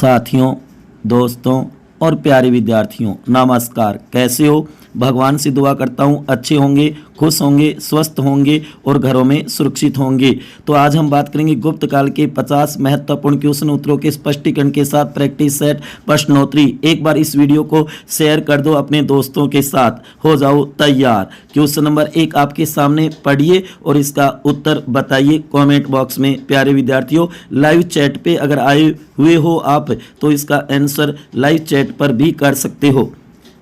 साथियों, दोस्तों और प्यारे विद्यार्थियों, नमस्कार। कैसे हो? भगवान से दुआ करता हूँ अच्छे होंगे, खुश होंगे, स्वस्थ होंगे और घरों में सुरक्षित होंगे। तो आज हम बात करेंगे गुप्त काल के 50 महत्वपूर्ण क्वेश्चन उत्तरों के स्पष्टीकरण के साथ प्रैक्टिस सेट प्रश्नोत्तरी। एक बार इस वीडियो को शेयर कर दो अपने दोस्तों के साथ, हो जाओ तैयार। क्वेश्चन नंबर 1 आपके सामने पढ़िए और इसका उत्तर बताइए कमेंट बॉक्स में। प्यारे विद्यार्थियों, लाइव चैट पे अगर आए हुए हो आप तो इसका आंसर लाइव चैट पर भी कर सकते हो।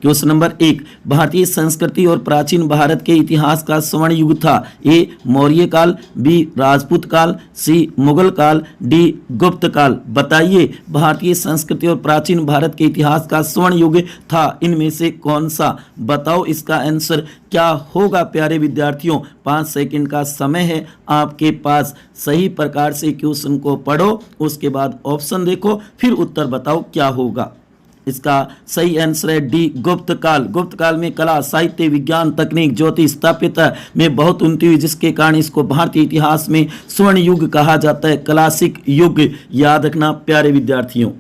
क्वेश्चन नंबर 1, भारतीय संस्कृति और प्राचीन भारत के इतिहास का स्वर्ण युग था। ए मौर्य काल, बी राजपूत काल, सी मुगल काल, डी गुप्त काल। बताइए, भारतीय संस्कृति और प्राचीन भारत के इतिहास का स्वर्ण युग था, इनमें से कौन सा? बताओ इसका आंसर क्या होगा। प्यारे विद्यार्थियों, 5 सेकंड का समय है आपके पास। सही प्रकार से क्वेश्चन को पढ़ो, उसके बाद ऑप्शन देखो, फिर उत्तर बताओ क्या होगा। इसका सही आंसर है डी गुप्त काल। गुप्त काल में कला, साहित्य, विज्ञान, तकनीक, ज्योतिष, स्थापत्यता में बहुत उन्नति हुई, जिसके कारण इसको भारतीय इतिहास में स्वर्ण युग कहा जाता है, क्लासिक युग। याद रखना प्यारे विद्यार्थियों।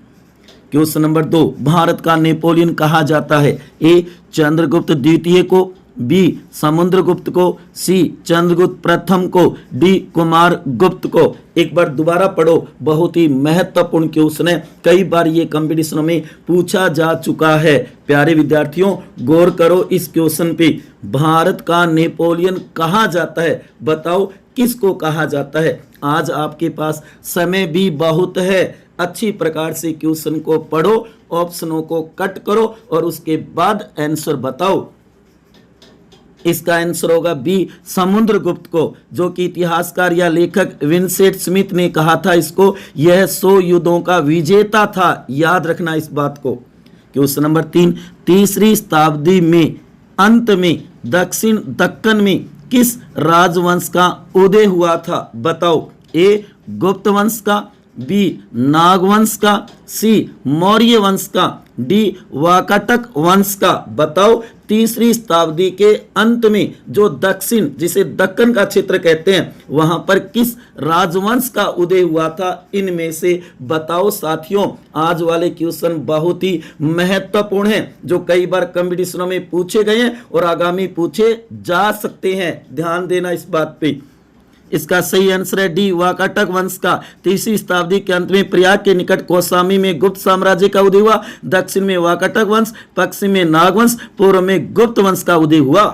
क्वेश्चन नंबर 2, भारत का नेपोलियन कहा जाता है। ए चंद्रगुप्त द्वितीय को, बी समुद्रगुप्त को, सी चंद्रगुप्त प्रथम को, डी कुमार गुप्त को। एक बार दोबारा पढ़ो, बहुत ही महत्वपूर्ण क्वेश्चन है, कई बार ये कंपटीशन में पूछा जा चुका है। प्यारे विद्यार्थियों, गौर करो इस क्वेश्चन पे। भारत का नेपोलियन कहा जाता है, बताओ किसको कहा जाता है। आज आपके पास समय भी बहुत है, अच्छी प्रकार से क्वेश्चन को पढ़ो, ऑप्शनों को कट करो और उसके बाद आंसर बताओ। इसका आंसर होगा बी समुद्रगुप्त को, जो कि इतिहासकार या लेखक विंसेंट स्मिथ ने कहा था इसको। यह 100 युद्धों का विजेता था, याद रखना इस बात को। क्वेश्चन नंबर 3, तीसरी शताब्दी में अंत में दक्षिण दक्कन में किस राजवंश का उदय हुआ था? बताओ। ए गुप्त वंश का, बी नागवंश का, सी मौर्य वंश का, डी वाकाटक वंश का। बताओ, तीसरी शताब्दी के अंत में जो दक्षिण, जिसे दक्कन का क्षेत्र कहते हैं, वहां पर किस राजवंश का उदय हुआ था, इनमें से बताओ। साथियों, आज वाले क्वेश्चन बहुत ही महत्वपूर्ण हैं, जो कई बार कंपटीशनों में पूछे गए हैं और आगामी पूछे जा सकते हैं। ध्यान देना इस बात पे। इसका सही आंसर है डी वाकाटक वंश का। तीसरी शताब्दी के अंत में प्रयाग के निकट कौशाम्बी में गुप्त साम्राज्य का उदय हुआ। दक्षिण में वाकाटक वंश, पश्चिम में नागवंश, पूर्व में गुप्त वंश का उदय हुआ।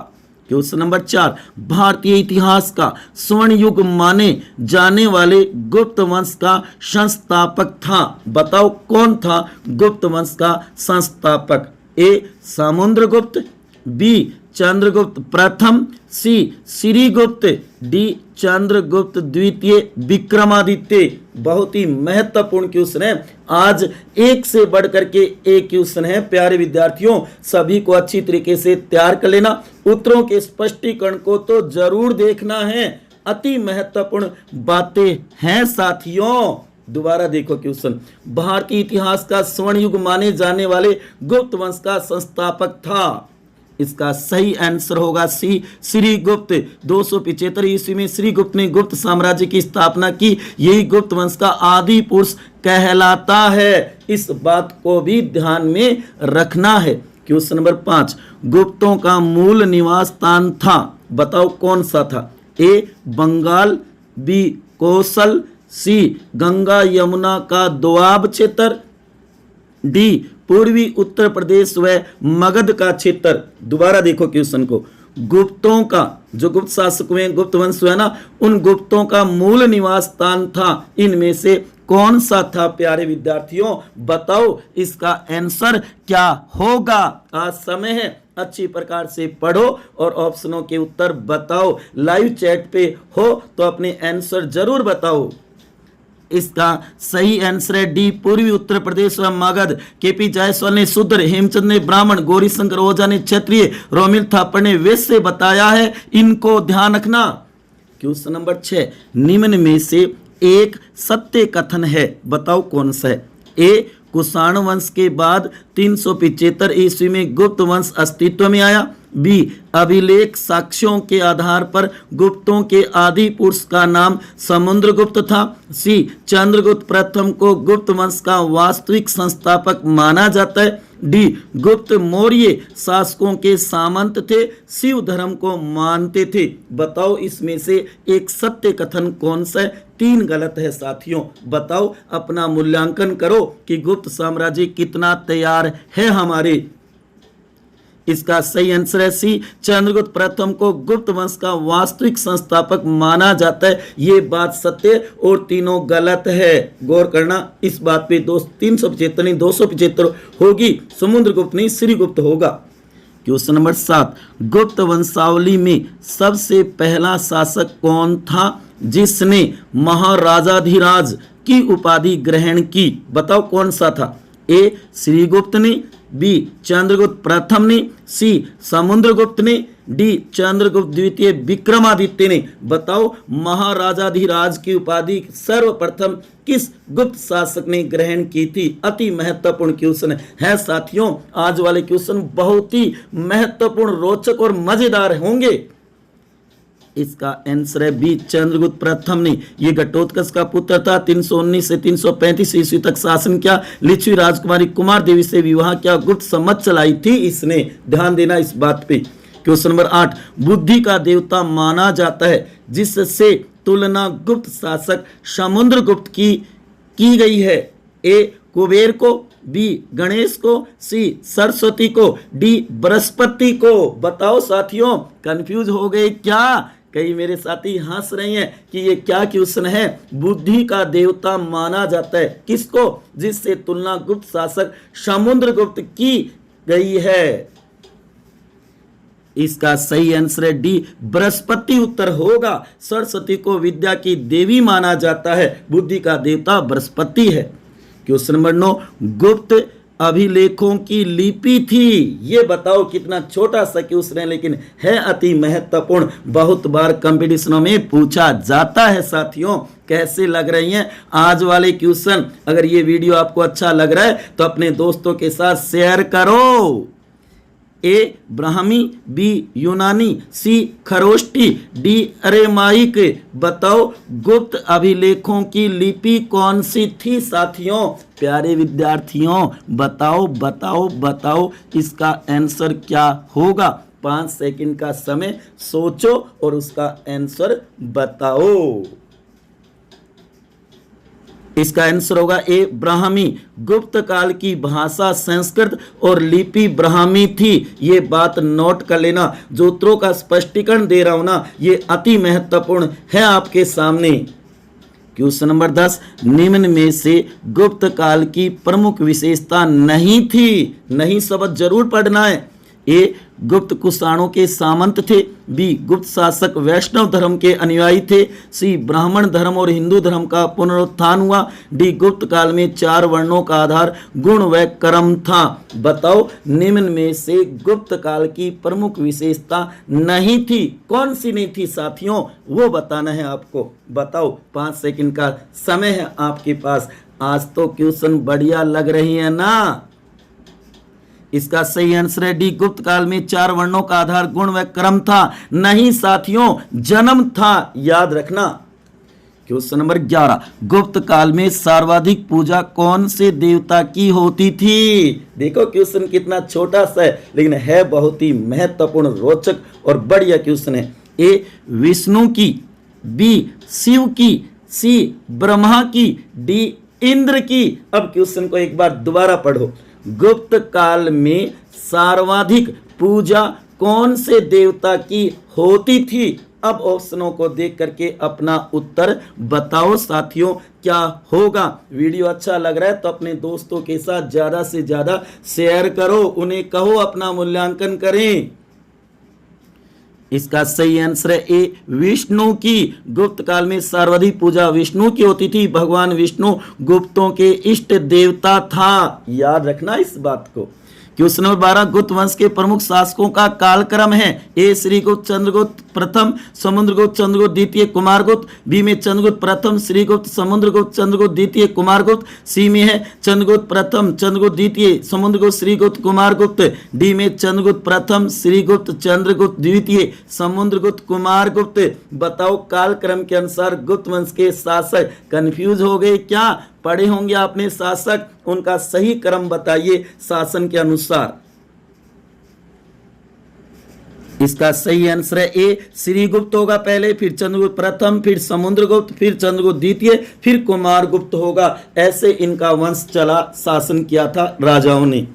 क्वेश्चन नंबर 4, भारतीय इतिहास का स्वर्ण युग माने जाने वाले गुप्त वंश का संस्थापक था। बताओ कौन था गुप्त वंश का संस्थापक? ए समुद्रगुप्त, बी चंद्रगुप्त प्रथम, सी श्रीगुप्त, डी चंद्रगुप्त द्वितीय विक्रमादित्य। बहुत ही महत्वपूर्ण क्वेश्चन है, आज एक से बढ़कर के एक क्वेश्चन है। प्यारे विद्यार्थियों, सभी को अच्छी तरीके से तैयार कर लेना। उत्तरों के स्पष्टीकरण को तो जरूर देखना है, अति महत्वपूर्ण बातें हैं साथियों। दोबारा देखो क्वेश्चन। भारतीय इतिहास का स्वर्ण युग माने जाने वाले गुप्त वंश का संस्थापक था। इसका सही आंसर होगा सी श्रीगुप्त। 275 ईस्वी में श्रीगुप्त ने गुप्त साम्राज्य की स्थापना की। यही गुप्त वंश का आदि पुरुष कहलाता है, इस बात को भी ध्यान में रखना है। क्वेश्चन नंबर 5, गुप्तों का मूल निवास स्थान था। बताओ कौन सा था? ए बंगाल, बी कौशल, सी गंगा यमुना का दोआब क्षेत्र, डी पूर्वी उत्तर प्रदेश व मगध का क्षेत्र। दोबारा देखो क्वेश्चन को। गुप्तों का, जो गुप्त शासक हुए, गुप्त वंश है ना, उन गुप्तों का मूल निवास स्थान था, इनमें से कौन सा था? प्यारे विद्यार्थियों बताओ, इसका आंसर क्या होगा। आज समय है, अच्छी प्रकार से पढ़ो और ऑप्शनों के उत्तर बताओ। लाइव चैट पे हो तो अपने आंसर जरूर बताओ। इसका सही आंसर है डी पूर्वी उत्तर प्रदेश व मगध। केपी जायसवाल ने शूद्र, हेमचंद ने ब्राह्मण, गौरीशंकर ओझा ने क्षत्रिय, रोमिल थापर ने वैश्य बताया है, इनको ध्यान रखना। क्वेश्चन नंबर 6, निम्न में से एक सत्य कथन है, बताओ कौन सा है? ए कुषाण वंश के बाद 375 ईस्वी में गुप्त वंश अस्तित्व में आया, बी अभिलेख साक्ष्यों के आधार पर गुप्तों के आदि पुरुष का नाम समुद्रगुप्त था। सी चंद्रगुप्त प्रथम को गुप्त वंश का वास्तविक संस्थापक माना जाता है। डी गुप्त मौर्य शासकों के सामंत थे, शिव धर्म को मानते थे। बताओ इसमें से एक सत्य कथन कौन सा है? 3 गलत है साथियों। बताओ, अपना मूल्यांकन करो कि गुप्त साम्राज्य कितना तैयार है हमारे। इसका सही आंसर है सी चंद्रगुप्त प्रथम को गुप्त वंश का वास्तविक संस्थापक माना जाता है। ये बात सत्य और तीनों गलत है। गौर करना इस बात पे। 375 नहीं 275 होगी, समुद्रगुप्त नहीं श्रीगुप्त होगा। क्वेश्चन नंबर 7, गुप्त वंशावली में सबसे पहला शासक कौन था जिसने महाराजाधिराज की उपाधि ग्रहण की? बताओ कौन सा था? ए श्रीगुप्त ने, बी चंद्रगुप्त प्रथम ने, सी समुद्रगुप्त ने, डी चंद्रगुप्त द्वितीय विक्रमादित्य ने। बताओ महाराजाधिराज की उपाधि सर्वप्रथम किस गुप्त शासक ने ग्रहण की थी? अति महत्वपूर्ण क्वेश्चन है साथियों। आज वाले क्वेश्चन बहुत ही महत्वपूर्ण, रोचक और मजेदार होंगे। इसका आंसर है बी चंद्रगुप्त प्रथम ने। ये घटोत्कच का पुत्र था। 319 से 335 ईस्वी तक शासन किया। लिच्छवी राजकुमारी कुमार देवी से विवाह किया। गुप्त सम्मत चलाई थी इसने। ध्यान देना इस बात पे। क्वेश्चन नंबर 8, बुद्धि का देवता माना जाता है जिससे तुलना गुप्त शासक समुद्रगुप्त की गई है? ए कुबेर को, बी गणेश को, सी सरस्वती को, डी बृहस्पति को। बताओ साथियों, कंफ्यूज हो गए क्या? कई मेरे साथी हंस रहे हैं कि ये क्या क्वेश्चन है। बुद्धि का देवता माना जाता है किसको? जिससे तुलना गुप्त शासक समुद्रगुप्त की गई है। इसका सही आंसर है डी बृहस्पति उत्तर होगा। सरस्वती को विद्या की देवी माना जाता है। बुद्धि का देवता बृहस्पति है। क्वेश्चन नंबर 9, गुप्त अभिलेखों की लिपि थी। ये बताओ, कितना छोटा सा क्वेश्चन है लेकिन है अति महत्वपूर्ण। बहुत बार कंपटीशनों में पूछा जाता है साथियों। कैसे लग रही हैं आज वाले क्वेश्चन? अगर ये वीडियो आपको अच्छा लग रहा है तो अपने दोस्तों के साथ शेयर करो। ए ब्राह्मी, बी यूनानी, सी खरोष्टी, डी अरेमाइक। बताओ गुप्त अभिलेखों की लिपि कौन सी थी साथियों? प्यारे विद्यार्थियों बताओ बताओ बताओ, इसका आंसर क्या होगा? 5 सेकंड का समय सोचो और उसका आंसर बताओ। इसका आंसर होगा ए ब्राह्मी। गुप्त काल की भाषा संस्कृत और लिपि ब्राह्मी थी। ये बात नोट कर लेना। जो उत्तरों का स्पष्टीकरण दे रहा हूं ना, ये अति महत्वपूर्ण है आपके सामने। क्वेश्चन नंबर 10, निम्न में से गुप्त काल की प्रमुख विशेषता नहीं थी। नहीं शब्द जरूर पढ़ना है। ए गुप्त कुषाणों के सामंत थे, बी गुप्त शासक वैष्णव धर्म के अनुयायी थे, सी ब्राह्मण धर्म और हिंदू धर्म का पुनरुत्थान हुआ, डी गुप्त काल में 4 वर्णों का आधार गुण व कर्म था। बताओ निम्न में से गुप्त काल की प्रमुख विशेषता नहीं थी। कौन सी नहीं थी साथियों? वो बताना है आपको। बताओ, 5 सेकंड का समय है आपके पास। आज तो क्वेश्चन बढ़िया लग रही है ना। इसका सही आंसर है डी गुप्त काल में 4 वर्णों का आधार गुण व कर्म था। नहीं साथियों, जन्म था। याद रखना। क्वेश्चन नंबर 11, गुप्त काल में सर्वाधिक पूजा कौन से देवता की होती थी? देखो क्वेश्चन कितना छोटा सा है लेकिन है बहुत ही महत्वपूर्ण, रोचक और बढ़िया क्वेश्चन है। ए विष्णु की, बी शिव की, सी ब्रह्मा की, डी इंद्र की। अब क्वेश्चन को एक बार दोबारा पढ़ो। गुप्त काल में सर्वाधिक पूजा कौन से देवता की होती थी? अब ऑप्शनों को देख करके अपना उत्तर बताओ साथियों, क्या होगा? वीडियो अच्छा लग रहा है तो अपने दोस्तों के साथ ज्यादा से ज्यादा शेयर करो। उन्हें कहो अपना मूल्यांकन करें। इसका सही आंसर है ए विष्णु की। गुप्त काल में सर्वाधिक पूजा विष्णु की होती थी। भगवान विष्णु गुप्तों के इष्ट देवता था। याद रखना इस बात को। क्वेश्चन नंबर 12, गुप्त वंश के प्रमुख शासकों का कालक्रम है। ए श्रीगुप्त, चंद्रगुप्त प्रथम, समुद्रगुप्त, चंद्रगुप्त द्वितीय, कुमारगुप्त। बी में चंद्रगुप्त प्रथम, श्रीगुप्त, समुद्रगुप्त, चंद्रगुप्त द्वितीय, कुमारगुप्त। सी में है चंद्रगुप्त प्रथम, चंद्रगुप्त द्वितीय, समुद्रगुप्त, श्रीगुप्त, कुमारगुप्त। डी में चंद्रगुप्त प्रथम, श्रीगुप्त, चंद्रगुप्त द्वितीय, समुद्रगुप्त, कुमारगुप्त। बताओ कालक्रम के अनुसार गुप्त वंश के शासक। कंफ्यूज हो गए क्या? पढ़े होंगे आपने शासक, उनका सही क्रम बताइए शासन के अनुसार। इसका सही आंसर है ए श्रीगुप्त होगा पहले, फिर चंद्रगुप्त प्रथम, फिर समुद्रगुप्त, फिर चंद्रगुप्त द्वितीय, फिर कुमारगुप्त होगा। ऐसे इनका वंश चला, शासन किया था राजाओं ने।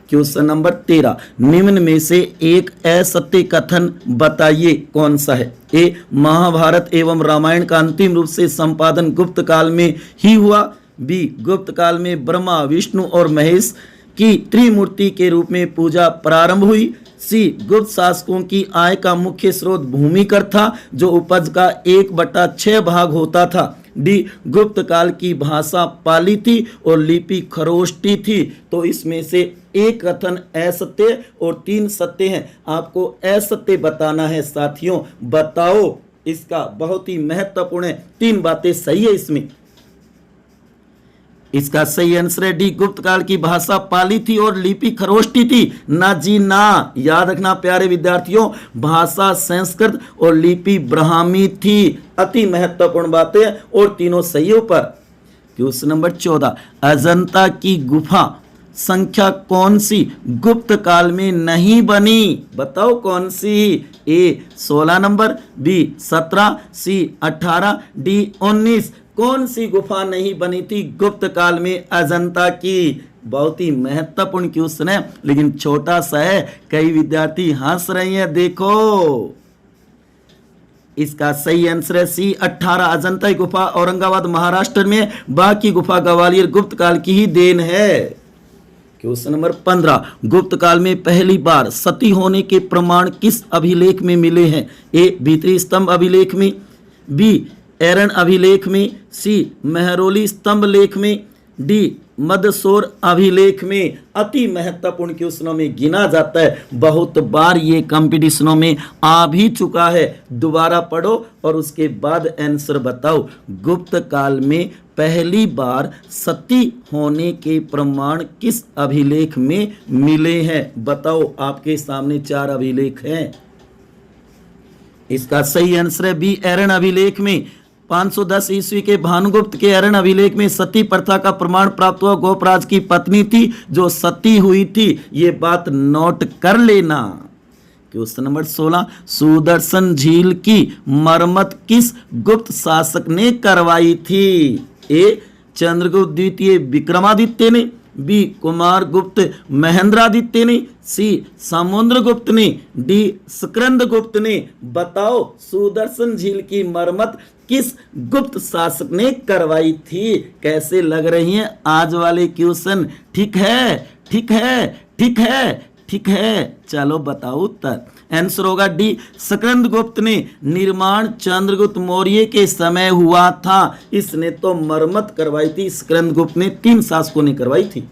क्वेश्चन नंबर 13, निम्न में से एक असत्य कथन बताइए कौन सा है। ए महाभारत एवं रामायण का अंतिम रूप से संपादन गुप्त काल में ही हुआ। बी गुप्त काल में ब्रह्मा, विष्णु और महेश की त्रिमूर्ति के रूप में पूजा प्रारंभ हुई। सी गुप्त शासकों की आय का मुख्य स्रोत भूमिकर था जो उपज का 1/6 भाग होता था। डी गुप्त काल की भाषा पाली थी और लिपि खरोष्टी थी। तो इसमें से एक कथन असत्य और 3 सत्य हैं। आपको असत्य बताना है साथियों। बताओ, इसका बहुत ही महत्वपूर्ण है, 3 बातें सही है इसमें। इसका सही आंसर है डी गुप्त काल की भाषा पाली थी और लिपि खरोष्टी थी। ना जी ना, याद रखना प्यारे विद्यार्थियों, भाषा संस्कृत और लिपि ब्राह्मी थी। अति महत्वपूर्ण बातें और तीनों सही पर। क्वेश्चन नंबर 14, अजंता की गुफा संख्या कौन सी गुप्त काल में नहीं बनी? बताओ कौन सी? ए 16 नंबर, बी 17, सी 18, डी 19। कौन सी गुफा नहीं बनी थी गुप्त काल में अजंता की? बहुत ही महत्वपूर्ण क्वेश्चन है, लेकिन छोटा सा है। कई विद्यार्थी हंस रहे हैं, देखो। इसका सही आंसर है सी 18, अजंता की गुफा औरंगाबाद महाराष्ट्र में, बाकी गुफा ग्वालियर गुप्त काल की ही देन है। क्वेश्चन नंबर 15, गुप्त काल में पहली बार सती होने के प्रमाण किस अभिलेख में मिले हैं? ए भीतरी स्तंभ अभिलेख में, बी एरन अभिलेख में, सी मेहरौली स्तंभ लेख में, डी मदसौर अभिलेख में। अति महत्वपूर्ण क्वेश्चनों में गिना जाता है। बहुत बार ये कंपटीशनों में आ भी चुका है। दोबारा पढ़ो और उसके बाद आंसर बताओ। गुप्त काल में पहली बार सती होने के प्रमाण किस अभिलेख में मिले हैं? बताओ, आपके सामने 4 अभिलेख हैं। इसका सही आंसर है बी एरन अभिलेख में। 510 ईस्वी के भानुगुप्त के एरन अभिलेख में सती प्रथा का प्रमाण प्राप्त हुआ। गोपराज की पत्नी थी जो सती हुई थी। ये बात नोट कर लेना। क्वेश्चन नंबर 16, सुदर्शन झील की मरम्मत किस गुप्त शासक ने करवाई थी? ए चंद्रगुप्त द्वितीय विक्रमादित्य ने, बी कुमारगुप्त महेंद्रादित्य ने, सी समुद्रगुप्त ने, डी स्कंदगुप्त ने। बताओ, सुदर्शन झील की मरम्मत किस गुप्त शासक ने करवाई थी? कैसे लग रही हैं आज वाले क्वेश्चन? ठीक है, ठीक है, ठीक है, ठीक है। चलो बताओ उत्तर। आंसर होगा डी स्कंदगुप्त ने। निर्माण चंद्रगुप्त मौर्य के समय हुआ था। इसने तो मरम्मत करवाई थी, स्कंदगुप्त ने। 3 शासकों ने करवाई थी।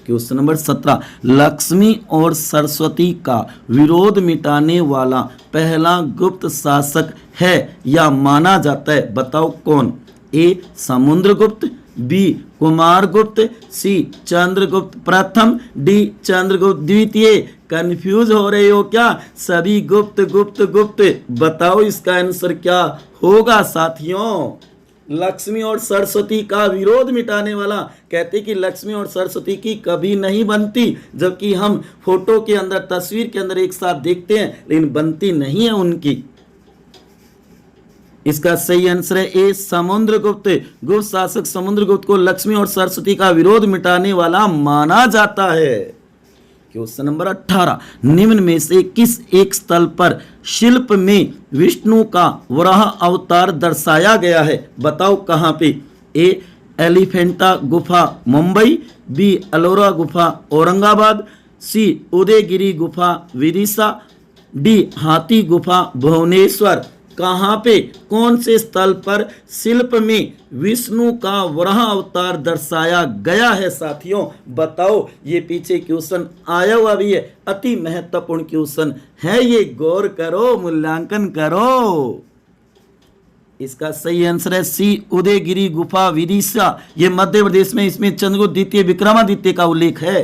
क्वेश्चन नंबर 17, लक्ष्मी और सरस्वती का विरोध मिटाने वाला पहला गुप्त शासक है या माना जाता है? बताओ कौन? ए समुद्रगुप्त, बी कुमारगुप्त, सी चंद्रगुप्त प्रथम, डी चंद्रगुप्त द्वितीय। कंफ्यूज हो रहे हो क्या? सभी गुप्त गुप्त गुप्त। बताओ इसका आंसर क्या होगा साथियों? लक्ष्मी और सरस्वती का विरोध मिटाने वाला। कहते कि लक्ष्मी और सरस्वती की कभी नहीं बनती, जबकि हम फोटो के अंदर, तस्वीर के अंदर एक साथ देखते हैं, लेकिन बनती नहीं है उनकी। इसका सही आंसर है ए समुद्रगुप्त। गुप्त शासक समुद्रगुप्त को लक्ष्मी और सरस्वती का विरोध मिटाने वाला माना जाता है। क्वेश्चन नंबर 18, निम्न में से किस एक स्थल पर शिल्प में विष्णु का वराह अवतार दर्शाया गया है? बताओ कहां पे? ए एलिफेंटा गुफा मुंबई, बी एलोरा गुफा औरंगाबाद, सी उदयगिरी गुफा विदिशा, डी हाथी गुफा भुवनेश्वर। कहाँ पे, कौन से स्थल पर शिल्प में विष्णु का वराह अवतार दर्शाया गया है साथियों, बताओ। ये पीछे क्वेश्चन आया हुआ भी है, अति महत्वपूर्ण क्वेश्चन है ये, गौर करो, मूल्यांकन करो। इसका सही आंसर है सी, उदयगिरी गुफा विदिशा, ये मध्य प्रदेश में, इसमें चंद्रगुप्त द्वितीय विक्रमादित्य का उल्लेख है।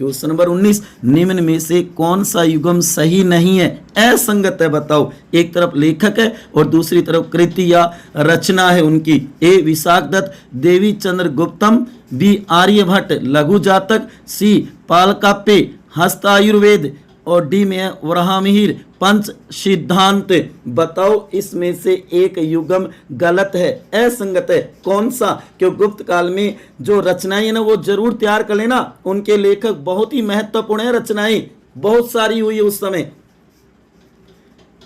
क्वेश्चन नंबर 19, निम्न में से कौन सा युग्म सही नहीं है, असंगत है, बताओ। एक तरफ लेखक है और दूसरी तरफ कृति या रचना है उनकी। ए विशाखदत्त देवी चंद्र गुप्तम, बी आर्यभट्ट लघु जातक, सी पालकाप्य हस्तायुर्वेद और डी में वराहमिहिर पंच सिद्धांत, बताओ। इसमें से एक युग्म गलत है, असंगत है, कौन सा। क्यों गुप्त काल में जो रचनाएं है ना वो जरूर तैयार कर लेना, उनके लेखक बहुत ही महत्वपूर्ण है, रचनाएं बहुत सारी हुई उस समय।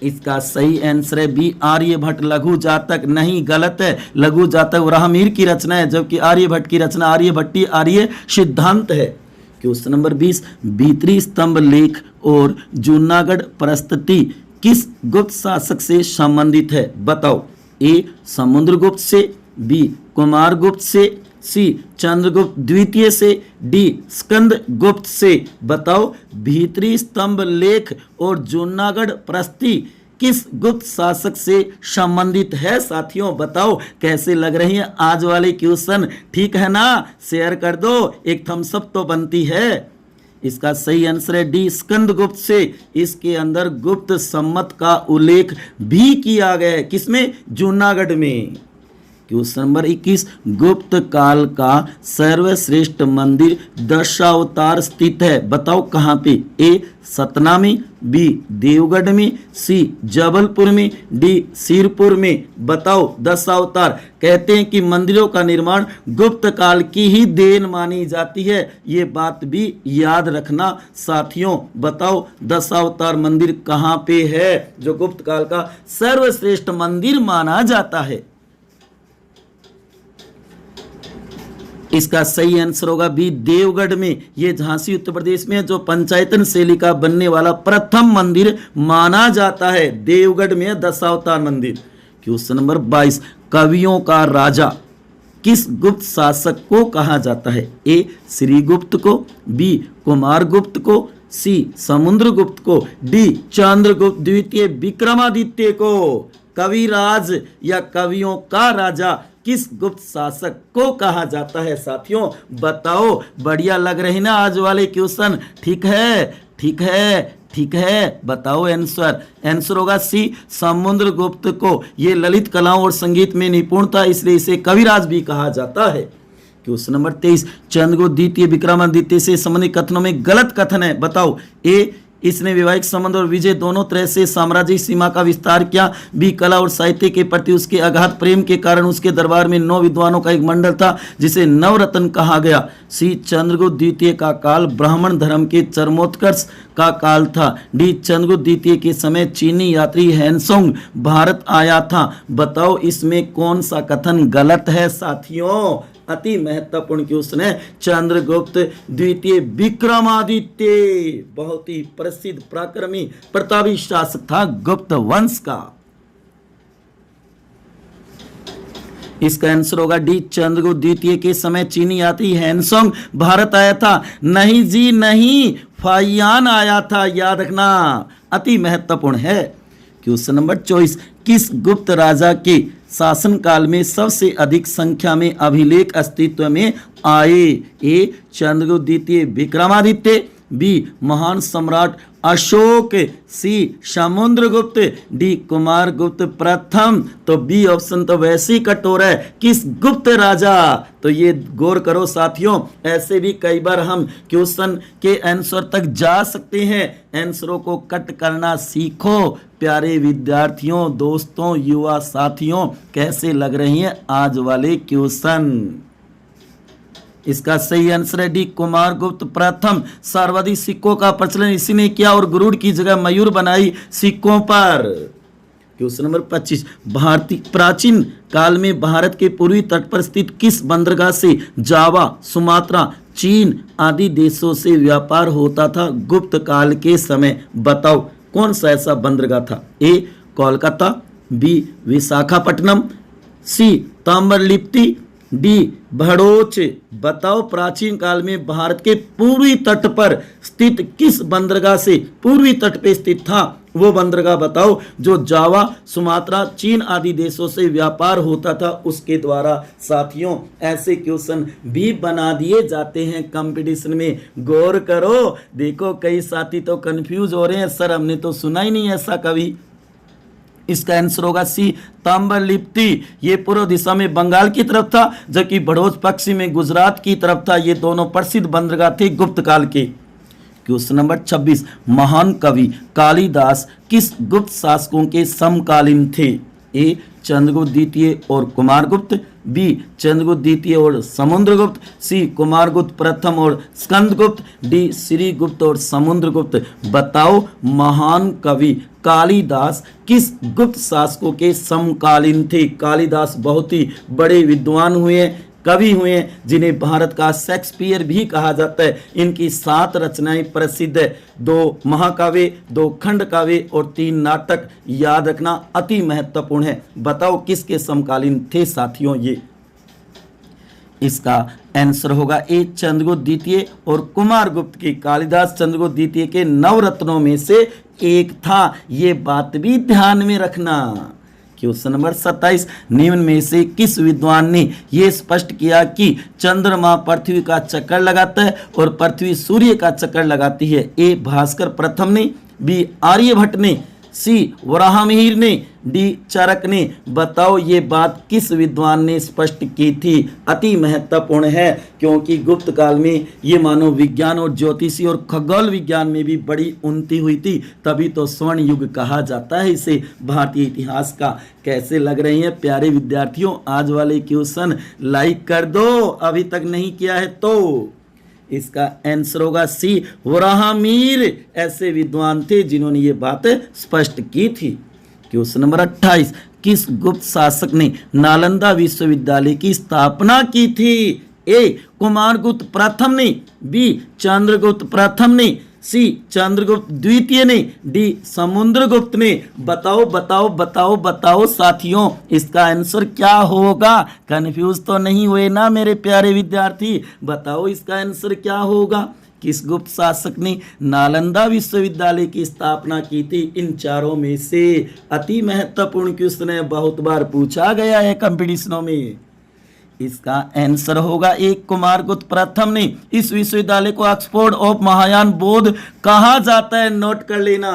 इसका सही आंसर है बी, आर्यभट्ट लघु जातक। नहीं, गलत है, लघु जातक वराहमिहिर की रचना है, जबकि आर्यभट्ट की रचना आर्यभट्टी आर्य सिद्धांत है। क्वेश्चन नंबर 20, भीतरी स्तंभ लेख और जूनागढ़ प्रस्तुति किस गुप्त शासक से संबंधित है, बताओ। ए समुद्रगुप्त से, बी कुमारगुप्त से, सी चंद्रगुप्त द्वितीय से, डी स्कंदगुप्त से, बताओ। भीतरी स्तंभ लेख और जूनागढ़ प्रस्तुति किस गुप्त शासक से संबंधित है साथियों, बताओ। कैसे लग रही है आज वाले क्वेश्चन, ठीक है ना, शेयर कर दो, एक थम्स अप तो बनती है। इसका सही आंसर है डी, स्कंदगुप्त से। इसके अंदर गुप्त सम्मत का उल्लेख भी किया गया है, किसमें, जूनागढ़ में। क्वेश्चन नंबर 21, गुप्त काल का सर्वश्रेष्ठ मंदिर दशावतार स्थित है, बताओ कहाँ पे। ए सतना में, बी देवगढ़ में, सी जबलपुर में, डी सिरपुर में, बताओ। दशावतार कहते हैं कि मंदिरों का निर्माण गुप्त काल की ही देन मानी जाती है, ये बात भी याद रखना साथियों, बताओ। दशावतार मंदिर कहाँ पे है जो गुप्त काल का सर्वश्रेष्ठ मंदिर माना जाता है। इसका सही आंसर होगा बी, देवगढ़ में। ये झांसी उत्तर प्रदेश में जो पंचायतन शैली का बनने वाला प्रथम मंदिर माना जाता है, देवगढ़ में दशावतार मंदिर। क्वेश्चन नंबर 22, कवियों का राजा किस गुप्त शासक को कहा जाता है। ए श्रीगुप्त को, बी कुमारगुप्त को, सी समुद्रगुप्त को, डी चंद्रगुप्त द्वितीय विक्रमादित्य को। कविराज या कवियों का राजा किस गुप्त शासक को कहा जाता है साथियों, बताओ। बढ़िया लग रही ना आज वाले क्वेश्चन, ठीक है, ठीक है, ठीक है, बताओ आंसर। आंसर होगा सी, समुद्रगुप्त को। ये ललित कलाओं और संगीत में निपुण था, इसलिए इसे कविराज भी कहा जाता है। क्वेश्चन नंबर 23, चंद्रगुप्त द्वितीय विक्रमादित्य से संबंधित कथनों में गलत कथन है, बताओ। ए इसने वैवाहिक संबंध और विजय दोनों तरह से साम्राज्यिक सीमा का विस्तार किया, बी कला और साहित्य के प्रति उसके अगाध प्रेम के कारण उसके दरबार में 9 विद्वानों का एक मंडल था जिसे नवरत्न कहा गया, सी चंद्रगुप्त द्वितीय का काल ब्राह्मण धर्म के चरमोत्कर्ष का काल था, डी चंद्रगुप्त द्वितीय के समय चीनी यात्री हैंसोंग भारत आया था, बताओ इसमें कौन सा कथन गलत है साथियों। अति महत्वपूर्ण क्वेश्चन है। चंद्रगुप्त द्वितीय विक्रमादित्य बहुत ही प्रसिद्ध पराक्रमी प्रतापी शासक था गुप्त वंश का। इसका आंसर होगा डी, चंद्रगुप्त द्वितीय के समय चीनी यात्री हैंसोंग भारत आया था। नहीं जी नहीं, फाहियान आया था, याद रखना, अति महत्वपूर्ण है। क्वेश्चन नंबर 24, किस गुप्त राजा के शासनकाल में सबसे अधिक संख्या में अभिलेख अस्तित्व में आए। ए चंद्रगुप्त द्वितीय विक्रमादित्य, बी महान सम्राट अशोक, सी समुद्रगुप्त, डी कुमारगुप्त प्रथम। तो बी ऑप्शन तो वैसे ही कटोरा है, किस गुप्त राजा, तो ये गौर करो साथियों। ऐसे भी कई बार हम क्वेश्चन के आंसर तक जा सकते हैं, आंसरों को कट करना सीखो प्यारे विद्यार्थियों, दोस्तों, युवा साथियों। कैसे लग रही हैं आज वाले क्वेश्चन। इसका सही आंसर है डी, कुमारगुप्त प्रथम। सर्वाधिक सिक्कों का प्रचलन इसी ने किया और गरुड़ की जगह मयूर बनाई सिक्कों पर। क्वेश्चन नंबर 25, भारतीय प्राचीन काल में भारत के पूर्वी तट पर स्थित किस बंदरगाह से जावा, सुमात्रा, चीन आदि देशों से व्यापार होता था गुप्त काल के समय, बताओ कौन सा ऐसा बंदरगाह था। ए कोलकाता, बी विशाखापट्टनम, सी ताम्रलिप्ति, डी भड़ोच। बताओ प्राचीन काल में भारत के पूर्वी तट पर स्थित किस बंदरगाह से पूर्वी तट पे स्थित था वो बंदरगाह बताओ जो जावा, सुमात्रा, चीन आदि देशों से व्यापार होता था उसके द्वारा। साथियों ऐसे क्वेश्चन भी बना दिए जाते हैं कंपटीशन में, गौर करो। देखो कई साथी तो कंफ्यूज हो रहे हैं, सर हमने तो सुना ही नहीं ऐसा कभी। इसका आंसर होगा सी ताम्रलिप्ति। ये पूर्व दिशा में बंगाल की तरफ था जबकि भड़ोच पश्चिम में गुजरात की तरफ था। ये दोनों प्रसिद्ध बंदरगाह थे गुप्त काल के। क्वेश्चन नंबर 26, महान कवि कालिदास किस गुप्त शासकों के समकालीन थे? ए चंद्रगुप्त द्वितीय और कुमारगुप्त, बी चंद्रगुप्त द्वितीय और समुद्रगुप्त, सी कुमारगुप्त प्रथम और स्कंदगुप्त, डी श्रीगुप्त और समुद्रगुप्त। बताओ महान कवि कालिदास किस गुप्त शासकों के समकालीन थे? कालिदास बहुत ही बड़े विद्वान हुए, कवि हुए, जिन्हें भारत का शेक्सपियर भी कहा जाता है। इनकी 7 रचनाएं प्रसिद्ध है, 2 महाकाव्य, 2 खंड काव्य और 3 नाटक। याद रखना अति महत्वपूर्ण है। बताओ किसके समकालीन थे साथियों ये? इसका आंसर होगा ए चंद्रगुप्त द्वितीय और कुमारगुप्त की। कालिदास चंद्रगुप्त द्वितीय के नवरत्नों में से एक था, ये बात भी ध्यान में रखना। क्वेश्चन नंबर 27, निम्न में से किस विद्वान ने यह स्पष्ट किया कि चंद्रमा पृथ्वी का चक्कर लगाता है और पृथ्वी सूर्य का चक्कर लगाती है? ए भास्कर प्रथम ने, बी आर्यभट्ट ने, सी वराहमिहिर ने, डी चरक ने। बताओ ये बात किस विद्वान ने स्पष्ट की थी? अति महत्वपूर्ण है क्योंकि गुप्त काल में ये मानव विज्ञान और ज्योतिषी और खगोल विज्ञान में भी बड़ी उन्नति हुई थी, तभी तो स्वर्ण युग कहा जाता है इसे भारतीय इतिहास का। कैसे लग रही हैं प्यारे विद्यार्थियों आज वाले क्वेश्चन? लाइक कर दो अभी तक नहीं किया है तो। इसका आंसर होगा सी वराहमिहिर। ऐसे विद्वान थे जिन्होंने ये बात स्पष्ट की थी। क्वेश्चन नंबर 28, किस गुप्त शासक ने नालंदा विश्वविद्यालय की स्थापना की थी? ए कुमारगुप्त प्रथम ने, बी चंद्रगुप्त प्रथम ने, सी चंद्रगुप्त द्वितीय ने, डी समुद्रगुप्त ने। बताओ बताओ बताओ बताओ साथियों इसका आंसर क्या होगा? कंफ्यूज तो नहीं हुए ना मेरे प्यारे विद्यार्थी? बताओ इसका आंसर क्या होगा? किस गुप्त शासक ने नालंदा विश्वविद्यालय की स्थापना की थी? इन चारों में से अति महत्वपूर्ण क्वेश्चन है, बहुत बार पूछा गया है कंपटीशनों में। इसका आंसर होगा एक कुमारगुप्त प्रथम ने। इस विश्वविद्यालय को ऑक्सफोर्ड ऑफ महायान बौद्ध कहा जाता है, नोट कर लेना।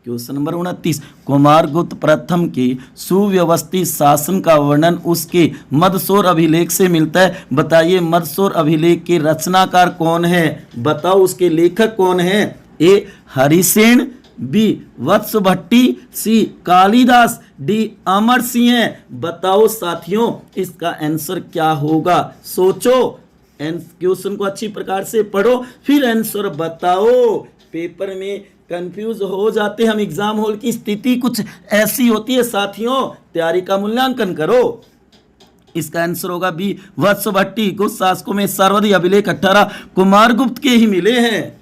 क्वेश्चन नंबर 29, कुमारगुप्त प्रथम के सुव्यवस्थित शासन का वर्णन उसके मदसौर अभिलेख से मिलता है। बताइए मदसौर अभिलेख के रचनाकार कौन है? बताओ उसके लेखक कौन है? ए हरिसेन, बी वत्स भट्टी, सी कालिदास, डी अमर सिंह। बताओ साथियों इसका आंसर क्या होगा? सोचो, क्वेश्चन को अच्छी प्रकार से पढ़ो फिर आंसर बताओ। पेपर में कंफ्यूज हो जाते हम, एग्जाम हॉल की स्थिति कुछ ऐसी होती है साथियों, तैयारी का मूल्यांकन करो। इसका आंसर होगा बी वत्स भट्टी। गुप्त शासकों में सर्वाधिक अभिलेख 18 कुमारगुप्त के ही मिले हैं।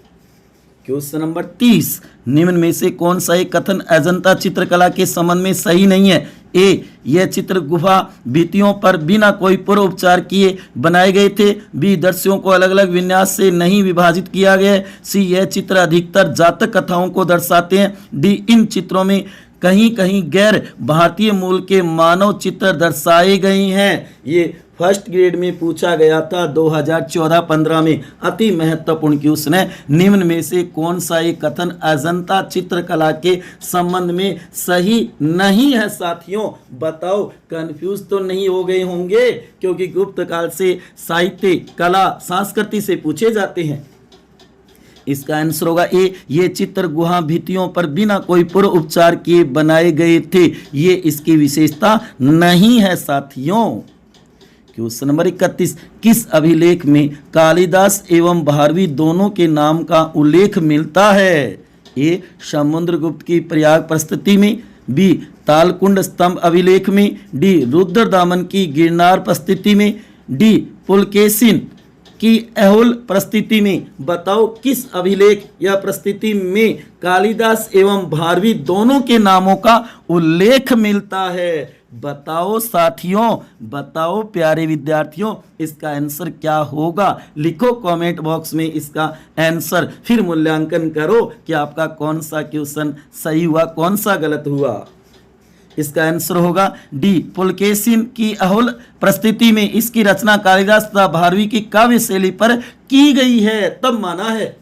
क्वेश्चन नंबर 30, निम्न में से कौन सा एक कथन अजंता चित्रकला के संबंध में सही नहीं है? ए यह चित्र गुफा भित्तियों पर बिना कोई पूर्व उपचार किए बनाए गए थे, बी दृश्यों को अलग अलग विन्यास से नहीं विभाजित किया गया है, सी यह चित्र अधिकतर जातक कथाओं को दर्शाते हैं, डी इन चित्रों में कहीं कहीं गैर भारतीय मूल के मानव चित्र दर्शाए गए हैं। ये फर्स्ट ग्रेड में पूछा गया था 2014-15 में। अति महत्वपूर्ण क्वेश्चन है। निम्न में से कौन सा एक कथन अजंता चित्रकला के संबंध में सही नहीं है साथियों? बताओ, कंफ्यूज तो नहीं हो गए होंगे क्योंकि गुप्त काल से साहित्य, कला, संस्कृति से पूछे जाते हैं। इसका आंसर होगा ए ये चित्र गुहा भित्तियों पर बिना कोई पूर्व उपचार किए बनाए गए थे। ये इसकी विशेषता नहीं है साथियों। क्वेश्चन नंबर 31, किस अभिलेख में कालिदास एवं भारवी दोनों के नाम का उल्लेख मिलता है? ए समुद्रगुप्त की प्रयाग प्रस्तुति में, बी तालकुंड स्तंभ अभिलेख में, डी रुद्रदामन की गिरनार प्रस्तुति में, डी पुलकेशिन की एहुल प्रस्तुति में बताओ किस अभिलेख या प्रस्तुति में कालिदास एवं भारवी दोनों के नामों का उल्लेख मिलता है? बताओ साथियों, बताओ प्यारे विद्यार्थियों, इसका आंसर क्या होगा? लिखो कमेंट बॉक्स में इसका आंसर, फिर मूल्यांकन करो कि आपका कौन सा क्वेश्चन सही हुआ, कौन सा गलत हुआ। इसका आंसर होगा डी, पुलकेशिन की अहुल प्रस्तुति में इसकी रचना कालिदास तथा भारवी की काव्य शैली पर की गई है, तब माना है।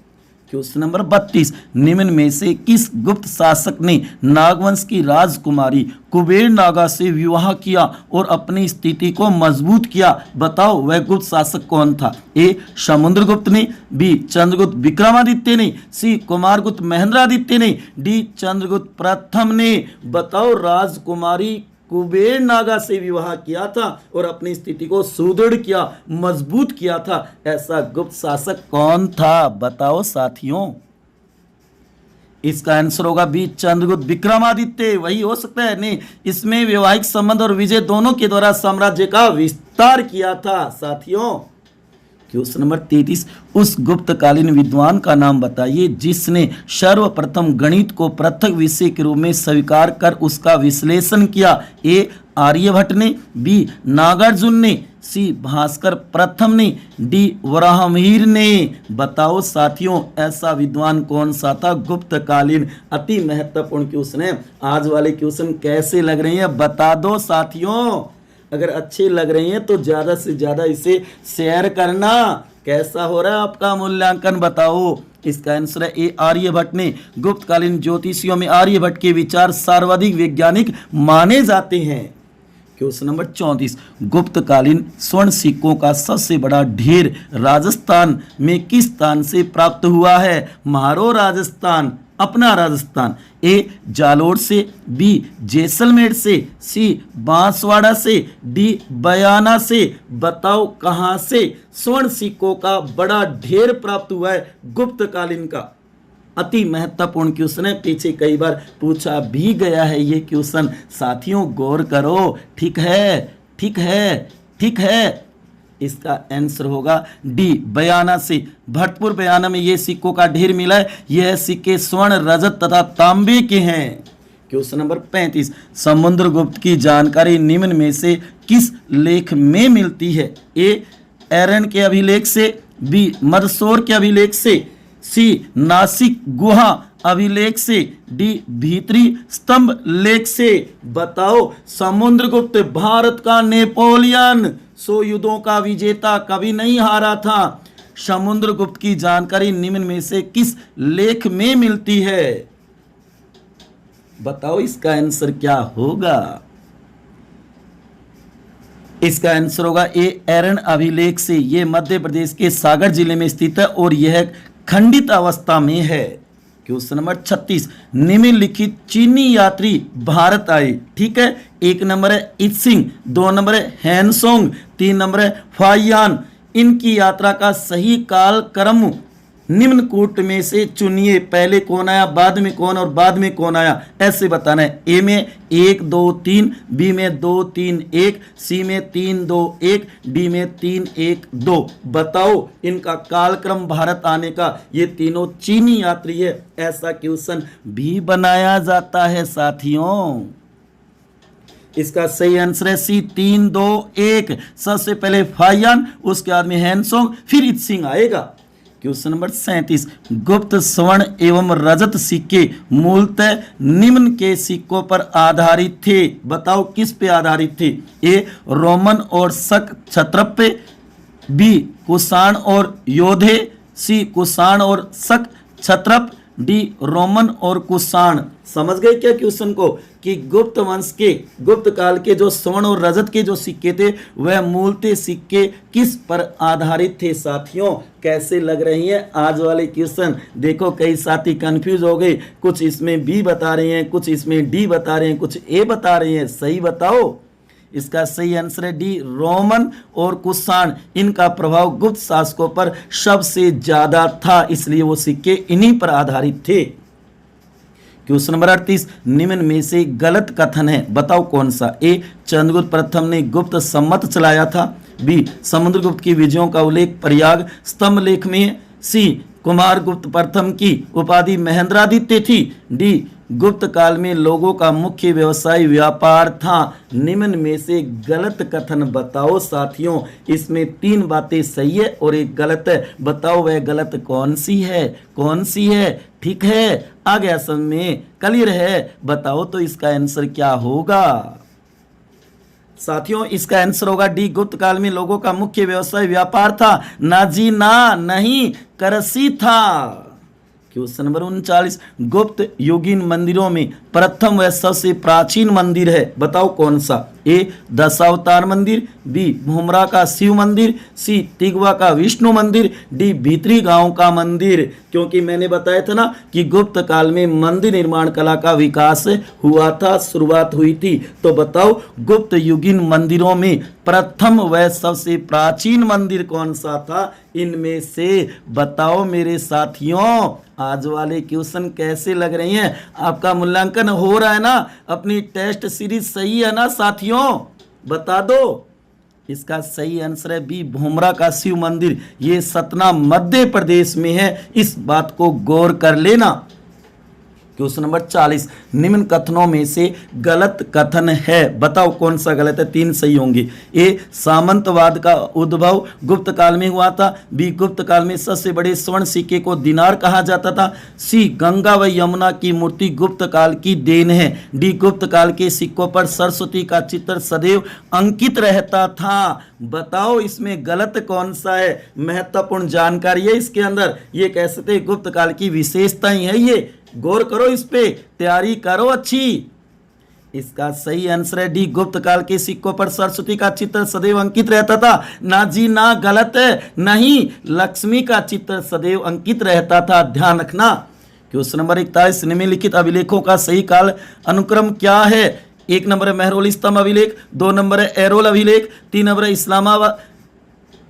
क्वेश्चन नंबर 32, निम्न में से किस गुप्त शासक ने नागवंश की राजकुमारी कुबेर नागा से विवाह किया और अपनी स्थिति को मजबूत किया? बताओ वह गुप्त शासक कौन था? ए, समुद्रगुप्त ने, बी, चंद्रगुप्त विक्रमादित्य ने, सी, कुमारगुप्त महेंद्रादित्य ने, डी, चंद्रगुप्त प्रथम ने। बताओ राजकुमारी कुबेर नागा से विवाह किया था और अपनी स्थिति को सुदृढ़ किया, मजबूत किया था, ऐसा गुप्त शासक कौन था? बताओ साथियों। इसका आंसर होगा बी, चंद्रगुप्त विक्रमादित्य, वही हो सकता है। नहीं, इसमें वैवाहिक संबंध और विजय दोनों के द्वारा साम्राज्य का विस्तार किया था साथियों। क्वेश्चन नंबर 33, उस गुप्तकालीन विद्वान का नाम बताइए जिसने सर्वप्रथम गणित को पृथक विषय के रूप में स्वीकार कर उसका विश्लेषण किया? ए, आर्यभट्ट ने, बी, नागार्जुन ने, सी, भास्कर प्रथम ने, डी, वराहमिहिर ने। बताओ साथियों ऐसा विद्वान कौन सा था गुप्तकालीन? अति महत्वपूर्ण क्वेश्चन है। आज वाले क्वेश्चन कैसे लग रहे हैं बता दो साथियों। अगर अच्छे लग रहे हैं तो ज्यादा से ज्यादा इसे शेयर करना। कैसा हो रहा है आपका मूल्यांकन बताओ। इसका आंसर है ए, आर्यभट्ट ने। गुप्तकालीन ज्योतिषियों में आर्यभट्ट के विचार सर्वाधिक वैज्ञानिक माने जाते हैं। क्वेश्चन नंबर 34, गुप्तकालीन स्वर्ण सिक्कों का सबसे बड़ा ढेर राजस्थान में किस स्थान से प्राप्त हुआ है? म्हारो राजस्थान, अपना राजस्थान। ए, जालोर से, बी, जैसलमेर से, सी, बांसवाड़ा से, डी, बयाना से। बताओ कहां से स्वर्ण सिक्कों का बड़ा ढेर प्राप्त हुआ है गुप्तकालीन का? अति महत्वपूर्ण क्वेश्चन है, पीछे कई बार पूछा भी गया है ये क्वेश्चन। साथियों गौर करो। ठीक है, ठीक है, ठीक है। इसका आंसर होगा डी, बयाना से। भटपुर बयाना में ये सिक्कों का ढेर मिला है। यह सिक्के स्वर्ण, रजत तथा तांबे के हैं। क्वेश्चन नंबर 35, समुद्रगुप्त की जानकारी निम्न में से किस लेख में मिलती है? ए, एरन के अभिलेख से, बी, मदसौर के अभिलेख से, सी, नासिक गुहा अभिलेख से, डी, भीतरी स्तंभ लेख से। बताओ समुद्रगुप्त भारत का नेपोलियन, 100 युद्धों का विजेता, कभी नहीं हारा था। समुद्रगुप्त की जानकारी निम्न में से किस लेख में मिलती है? बताओ इसका आंसर क्या होगा? इसका आंसर होगा ए, एरन अभिलेख से। यह मध्य प्रदेश के सागर जिले में स्थित है और यह खंडित अवस्था में है। क्वेश्चन नंबर 36, निम्नलिखित चीनी यात्री भारत आए। ठीक है, 1 नंबर है इत्सिंग, 2 नंबर है हैनसोंग, 3 नंबर है फायान। इनकी यात्रा का सही काल क्रम निम्न कूट में से चुनिए। पहले कौन आया, बाद में कौन और बाद में कौन आया, ऐसे बताना है। ए में 1 2 3, बी में 2 3 1, सी में 3 2 1, डी में 3 1 2। बताओ इनका कालक्रम भारत आने का। ये तीनों चीनी यात्री है, ऐसा क्वेश्चन भी बनाया जाता है साथियों। इसका सही आंसर है सी, 3 2 1। सबसे पहले फायान, उसके बाद में हैनसोंग, फिर इत्सिंग आएगा। क्वेश्चन नंबर 37, गुप्त स्वर्ण एवं रजत सिक्के मूलतः निम्न के सिक्कों पर आधारित थे। बताओ किस पे आधारित थे? ए, रोमन और शक क्षत्रप पे, बी, कुषाण और योधे, सी, कुषाण और शक क्षत्रप, डी, रोमन और कुषाण। समझ गए क्या क्वेश्चन को कि गुप्त वंश के, गुप्त काल के जो स्वर्ण और रजत के जो सिक्के थे वह मूलतः सिक्के किस पर आधारित थे साथियों? कैसे लग रही हैं आज वाले क्वेश्चन? देखो कई साथी कंफ्यूज हो गए, कुछ इसमें बी बता रहे हैं, कुछ इसमें डी बता रहे हैं, कुछ ए बता रहे हैं। सही बताओ। इसका सही आंसर है डी, रोमन और कुषाण। इनका प्रभाव गुप्त शासकों पर सबसे ज्यादा था, इसलिए वो सिक्के इन्हीं पर आधारित थे। क्वेश्चन नंबर 38, निम्न में से गलत कथन है, बताओ कौन सा? ए, चंद्रगुप्त प्रथम ने गुप्त सम्मत चलाया था, बी समुद्रगुप्त की विजयों का उल्लेख प्रयाग स्तंभ लेख में है। सी कुमारगुप्त प्रथम की उपाधि महेंद्रादित्य थी। डी गुप्त काल में लोगों का मुख्य व्यवसाय व्यापार था। निम्न में से गलत कथन बताओ साथियों। इसमें 3 बातें सही है और एक गलत है। बताओ वह गलत कौन सी है, कौन सी है। ठीक है, आ गया समझ में, क्लियर है। बताओ तो इसका आंसर क्या होगा साथियों। इसका आंसर होगा डी गुप्त काल में लोगों का मुख्य व्यवसाय व्यापार था। ना जी ना, नहीं, कृषि था। क्वेश्चन नंबर 39, गुप्त युगीन मंदिरों में प्रथम व सबसे प्राचीन मंदिर है, बताओ कौन सा। ए दशावतार मंदिर, बी भूमरा का शिव मंदिर, सी तिगवा का विष्णु मंदिर, डी भीतरी गांव का मंदिर। क्योंकि मैंने बताया था ना कि गुप्त काल में मंदिर निर्माण कला का विकास हुआ था, शुरुआत हुई थी। तो बताओ गुप्त युगीन मंदिरों में प्रथम व सबसे प्राचीन मंदिर कौन सा था इनमें से। बताओ मेरे साथियों। आज वाले क्वेश्चन कैसे लग रहे हैं, आपका मूल्यांकन हो रहा है ना, अपनी टेस्ट सीरीज सही है ना साथियों, बता दो। इसका सही आंसर है बी भूमरा का शिव मंदिर। ये सतना मध्य प्रदेश में है, इस बात को गौर कर लेना। क्वेश्चन नंबर 40, निम्न कथनों में से गलत कथन है, बताओ कौन सा गलत है। 3 सही होंगे। ए सामंतवाद का उद्भव गुप्त काल में हुआ था। बी गुप्त काल में सबसे बड़े स्वर्ण सिक्के को दिनार कहा जाता था। सी गंगा व यमुना की मूर्ति गुप्त काल की देन है। डी गुप्त काल के सिक्कों पर सरस्वती का चित्र सदैव अंकित रहता था। बताओ इसमें गलत कौन सा है। महत्वपूर्ण जानकारी है इसके अंदर, ये कह सकते गुप्त काल की विशेषताएं है, ये गौर करो, इस पे तैयारी करो अच्छी। इसका सही आंसर है डी गुप्त काल के सिक्कों पर सरस्वती का चित्र सदैव अंकित रहता था। ना जी ना, गलत है, नहीं, लक्ष्मी का चित्र सदैव अंकित रहता था, ध्यान रखना। क्वेश्चन नंबर 41, निम्नलिखित अभिलेखों का सही काल अनुक्रम क्या है। 1 नंबर है मेहरौली स्तंभ अभिलेख, 2 नंबर है एरोल अभिलेख, 3 नंबर है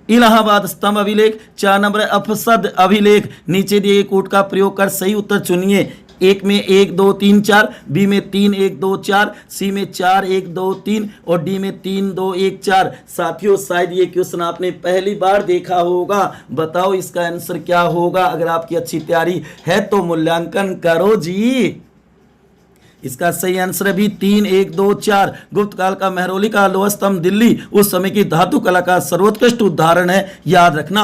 इलाहाबाद स्तंभ अभिलेख, 4 नंबर है अफसद अभिलेख। नीचे दिए कूट का प्रयोग कर सही उत्तर चुनिए। 1 में 1 2 3 4, बी में 3 1 2 4, सी में 4 1 2 3 और डी में 3 2 1 4। साथियों शायद ये क्वेश्चन आपने पहली बार देखा होगा। बताओ इसका आंसर क्या होगा। अगर आपकी अच्छी तैयारी है तो मूल्यांकन करो जी। इसका सही आंसर है भी 3 1 2 4। गुप्त काल का मेहरौली का लोह स्तंभ दिल्ली उस समय की धातु कला का सर्वोत्कृष्ट उदाहरण है, याद रखना।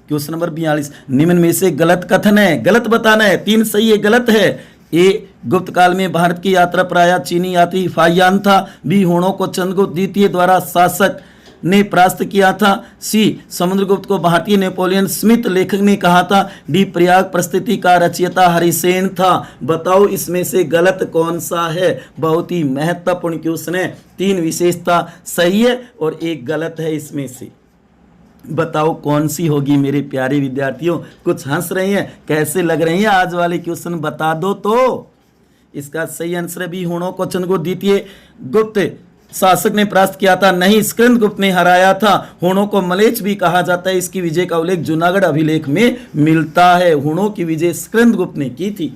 क्वेश्चन नंबर 42, निम्न में से गलत कथन है, गलत बताना है। 3 सही है, गलत है। ए गुप्त काल में भारत की यात्रा प्रायः चीनी यात्री फाहियान था। बी हुणों को चंद्रगुप्त द्वितीय द्वारा शासक ने परास्त किया था। सी समुद्रगुप्त को भारतीय नेपोलियन स्मिथ लेखक ने कहा था। डी प्रयाग प्रस्थिति का रचयिता हरिसेन था। बताओ इसमें से गलत कौन सा है। बहुत ही महत्वपूर्ण क्वेश्चन है। 3 विशेषता सही है और एक गलत है इसमें से। बताओ कौन सी होगी मेरे प्यारे विद्यार्थियों। कुछ हंस रहे हैं, कैसे लग रहे हैं आज वाले क्वेश्चन, बता दो तो। इसका सही आंसर भी हुणों को चंद्रगुप्त द्वितीय गुप्त शासक ने परास्त किया था, नहीं स्कंदगुप्त ने हराया था। हुणों को मलेच्छ भी कहा जाता है। इसकी विजय का उल्लेख जूनागढ़ अभिलेख में मिलता है। हुणों की विजय स्कंदगुप्त ने की थी।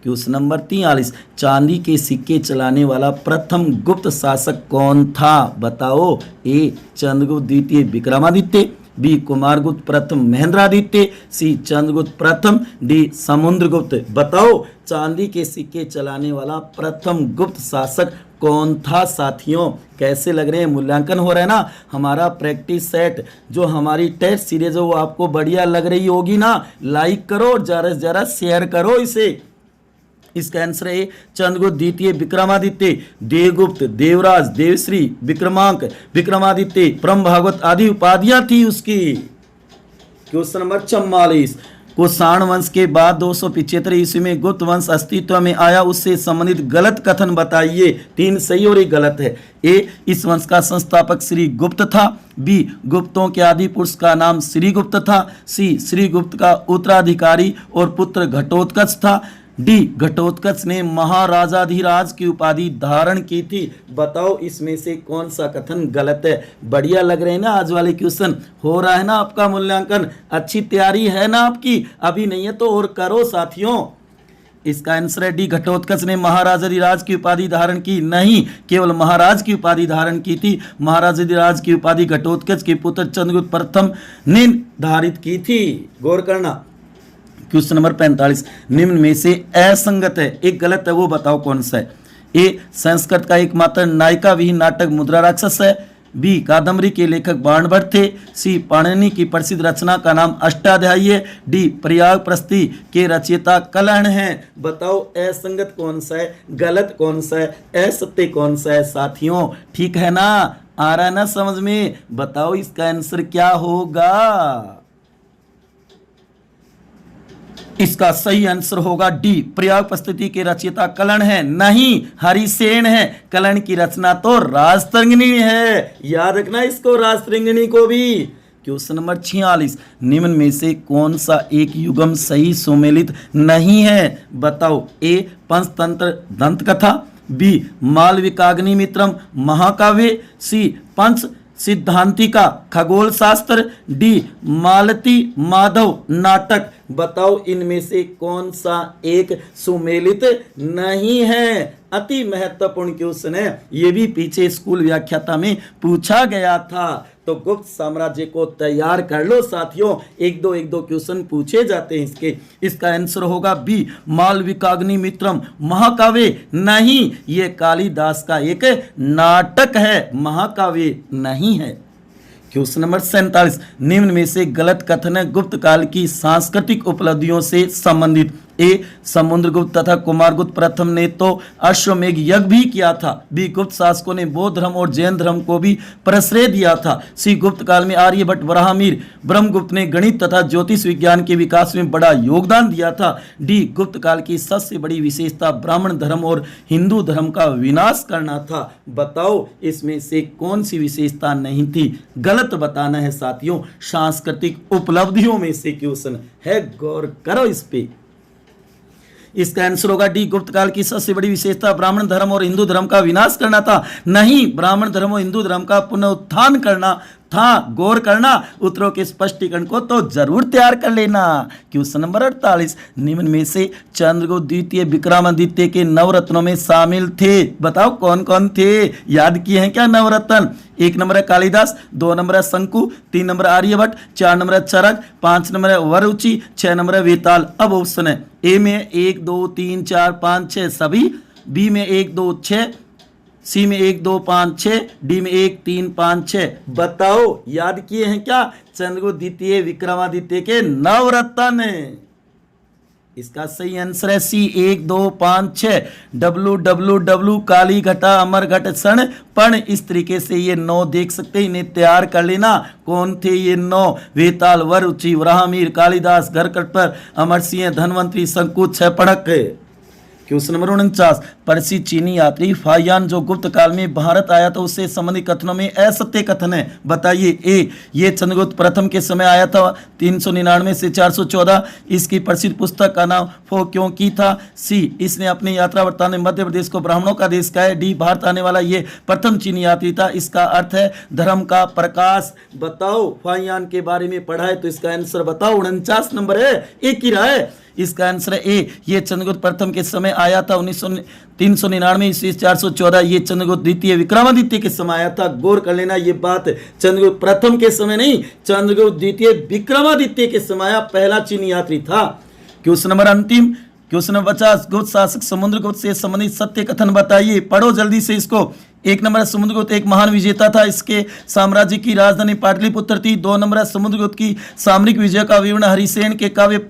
क्वेश्चन नंबर 43, चांदी के सिक्के चलाने वाला प्रथम गुप्त शासक कौन था। बताओ। ए चंद्रगुप्त द्वितीय विक्रमादित्य, बी कुमारगुप्त प्रथम महेंद्रादित्य, सी चंद्रगुप्त प्रथम, डी समुद्रगुप्त। बताओ चांदी के सिक्के चलाने वाला प्रथम गुप्त शासक कौन था साथियों। कैसे लग रहे हैं, मूल्यांकन हो रहा है ना। हमारा प्रैक्टिस सेट जो हमारी टेस्ट सीरीज है वो आपको बढ़िया लग रही होगी ना। लाइक करो, ज़्यादा से ज़्यादा शेयर करो इसे। इसका आंसर है चंद्रगुप्त द्वितीय विक्रमादित्य, देवगुप्त, देवराज, देवश्री, विक्रमांक, विक्रमादित्य, परम भागवत आदि उपाधियां थी उसकी। क्वेश्चन नंबर 44, कुषाण वंश के बाद 275 ईस्वी में गुप्त वंश अस्तित्व में आया, उससे संबंधित गलत कथन बताइए। 3 सही और 1 गलत है। ए इस वंश का संस्थापक श्री गुप्त था। बी गुप्तों के आदि पुरुष का नाम श्री गुप्त था। सी श्री गुप्त का उत्तराधिकारी और पुत्र घटोत्कच था। डी घटोत्कच ने महाराजाधिराज की उपाधि धारण की थी। बताओ इसमें से कौन सा कथन गलत है। बढ़िया लग रहे हैं ना आज वाले क्वेश्चन, हो रहा है ना आपका मूल्यांकन। अच्छी तैयारी है ना आपकी, अभी नहीं है तो और करो साथियों। इसका आंसर है डी, घटोत्कच ने महाराजाधिराज की उपाधि धारण की। नहीं, केवल महाराज की उपाधि धारण की थी। महाराजाधिराज की उपाधि घटोत्कच के पुत्र चंद्रगुप्त प्रथम ने धारित की थी। गौर करना। क्वेश्चन नंबर 45, निम्न में से असंगत है, एक गलत है, वो बताओ कौन सा है। ए, संस्कृत का एकमात्र नायिका विहीन नाटक मुद्रा राक्षस है। बी, कादम्बरी के लेखक बाणभट्ट थे। सी, पाणिनि की प्रसिद्ध रचना का नाम अष्टाध्यायी है। डी, प्रयाग प्रस्ती के रचयिता कलहण है। बताओ असंगत कौन सा है, गलत कौन सा है, असत्य कौन सा है साथियों। ठीक है ना, आ रहा है ना समझ में। बताओ इसका आंसर क्या होगा। इसका सही आंसर होगा डी, प्रयाग प्रस्तुति के रचयिता कलहण है। नहीं, हरिसेन है। कलहण की रचना तो राजतरंगिणी है, याद रखना इसको, राजतरंगिणी को भी। क्वेश्चन नंबर 46, निम्न में से कौन सा एक युगम सही सुमेलित नहीं है। बताओ। ए, पंचतंत्र दंत कथा। बी, मालविकाग्नि मित्रम महाकाव्य। सी, पंच सिद्धांतिका खगोल शास्त्र। डी, मालती माधव नाटक। बताओ इनमें से कौन सा एक सुमेलित नहीं है। अति महत्वपूर्ण क्वेश्चन है, ये भी पीछे स्कूल व्याख्याता में पूछा गया था। तो गुप्त साम्राज्य को तैयार कर लो साथियों, एक दो क्वेश्चन पूछे जाते हैं इसके। इसका आंसर होगा बी, मालविकाग्नि मित्रम महाकाव्य। नहीं, ये कालिदास का एक नाटक है, महाकाव्य नहीं है। क्वेश्चन नंबर 47, निम्न में से गलत कथन है गुप्त काल की सांस्कृतिक उपलब्धियों से संबंधित। ए, समुद्रगुप्त तथा कुमारगुप्त प्रथम ने तो अश्वमेघ यज्ञ भी किया था। बी, गुप्त शासकों ने बौद्ध धर्म और जैन धर्म को भी प्रश्रय दिया था। सी, गुप्त काल में आर्यभट्ट वराहमिहिर ब्रह्मगुप्त ने गणित तथा ज्योतिष विज्ञान के विकास में बड़ा योगदान दिया था। डी, गुप्त काल की सबसे बड़ी विशेषता ब्राह्मण धर्म और हिंदू धर्म का विनाश करना था। बताओ इसमें से कौन सी विशेषता नहीं थी। गलत बताना है साथियों, सांस्कृतिक उपलब्धियों में से क्वेश्चन है, गौर करो इस पे। इसका आंसर होगा डी, गुप्त काल की सबसे बड़ी विशेषता ब्राह्मण धर्म और हिंदू धर्म का विनाश करना था। नहीं, ब्राह्मण धर्म और हिंदू धर्म का पुनरुत्थान करना था। गौर करना, उत्तरों के स्पष्टीकरण को तो जरूर तैयार कर लेना। क्वेश्चन नंबर 48, निम्न में से चंद्रगुप्त द्वितीय विक्रमादित्य के नवरत्नों में शामिल थे। बताओ कौन कौन थे, याद किए हैं क्या नवरत्न। एक नंबर है कालिदास, 2 नंबर है शंकु, 3 नंबर है आर्यभट्ट, 4 नंबर है चरक, 5 नंबर है वरुचि, 6 नंबर है वेताल। अब ऑप्शन है ए में 1 2 3 4 5 6 सभी, बी में 1 2 6, सी में 1 2 5 6, डी में 1 3 5 6। बताओ याद किए हैं क्या चंद्रगुप्त द्वितीय विक्रमादित्य के नवरत्न। इसका सही आंसर है सी, 1 2 5 6। WWW काली घटा अमर घट क्षण पण। इस तरीके से ये 9 देख सकते हैं, इन्हें तैयार कर लेना। कौन थे ये 9? वेताल, वरुचि, वराहमिहिर, कालिदास, घरकटपर, अमरसिंह, धनवंतरी, शंकु, छपड़क। क्वेश्चन नंबर 49, प्रसिद्ध चीनी यात्री फाहियान जो गुप्त काल में भारत आया था उससे संबंधित कथनों में असत्य कथन है। बताइए। ए, ये चंद्रगुप्त प्रथम के समय आया था 399 से 414। इसकी प्रसिद्ध पुस्तक का नाम फो क्यों की था। सी, इसने अपनी यात्रा वृत्तांत में मध्य प्रदेश को ब्राह्मणों का देश कहा है। डी, भारत आने वाला ये प्रथम चीनी यात्री था। इसका अर्थ है धर्म का प्रकाश। बताओ, फाहियान के बारे में पढ़ा है तो इसका आंसर बताओ। 49 नंबर है, एक ही रहा है। इसका आंसर है ए, ये चंद्रगुप्त प्रथम के समय आया था 399 ईस्वी 414। ये चंद्रगुप्त द्वितीय विक्रमादित्य के समय आया था। गौर कर लेना ये बात, चंद्रगुप्त प्रथम के समय नहीं, चंद्रगुप्त द्वितीय विक्रमादित्य के समय पहला चीनी यात्री था। क्वेश्चन नंबर अंतिम, क्वेश्चन नंबर 50, गुप्त शासक समुद्रगुप्त से संबंधित सत्य कथन बताइए। पढ़ो जल्दी से इसको। 1 नंबर समुद्रगुप्त एक महान विजेता था, इसके साम्राज्य की राजधानी पाटलिपुत्र थी। 2 नंबर समुद्रगुप्त की सामरिक विजय का विवरण हरिसेन के काव्य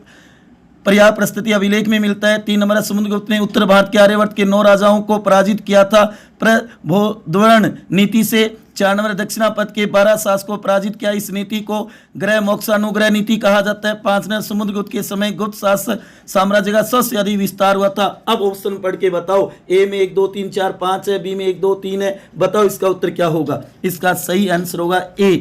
पर्याय प्रस्तुति अभिलेख में मिलता है। 3 नंबर समुद्रगुप्त ने उत्तर भारत के आर्यवर्त के 9 राजाओं को पराजित किया था प्रबोधन नीति से। 4 नंबर दक्षिणापथ के 12 शासकों को पराजित किया। इस नीति को ग्रह मोक्षानुग्रह नीति कहा जाता है। 5 नंबर समुद्रगुप्त के समय गुप्त शासक साम्राज्य का सबसे अधिक विस्तार हुआ था। अब ऑप्शन पढ़ के बताओ। ए में 1 2 3 4 5 है, बी में 1 2 3 है। बताओ इसका उत्तर क्या होगा। इसका सही आंसर होगा ए,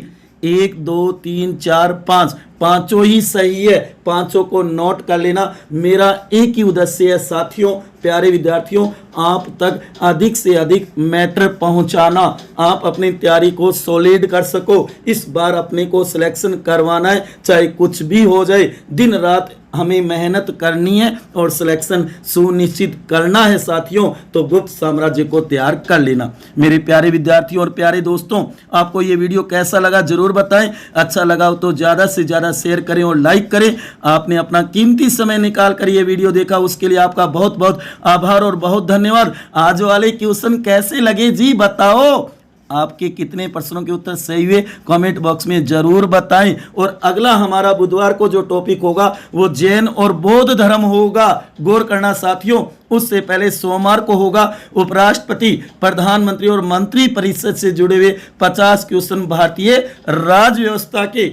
1 2 3 4 5, पांचों ही सही है। पांचों को नोट कर लेना। मेरा एक ही उद्देश्य है साथियों, प्यारे विद्यार्थियों, आप तक अधिक से अधिक मैटर पहुंचाना, आप अपनी तैयारी को सॉलिड कर सको। इस बार अपने को सिलेक्शन करवाना है, चाहे कुछ भी हो जाए। दिन रात हमें मेहनत करनी है और सिलेक्शन सुनिश्चित करना है साथियों, तो गुप्त साम्राज्य को तैयार कर लेना। मेरे प्यारे विद्यार्थियों और प्यारे दोस्तों, आपको ये वीडियो कैसा लगा जरूर बताएं। अच्छा लगा हो तो ज़्यादा से ज़्यादा शेयर करें और लाइक करें। आपने अपना कीमती समय निकाल कर ये वीडियो देखा, उसके लिए आपका बहुत बहुत आभार और बहुत धन्यवाद। आज वाले क्वेश्चन कैसे लगे जी बताओ। आपके कितने प्रश्नों के उत्तर सही हुए कमेंट बॉक्स में जरूर बताएं। और अगला हमारा बुधवार को जो टॉपिक होगा वो जैन और बौद्ध धर्म होगा, गौर करना साथियों। उससे पहले सोमवार को होगा उपराष्ट्रपति, प्रधानमंत्री और मंत्री परिषद से जुड़े हुए 50 क्वेश्चन भारतीय राज व्यवस्था के।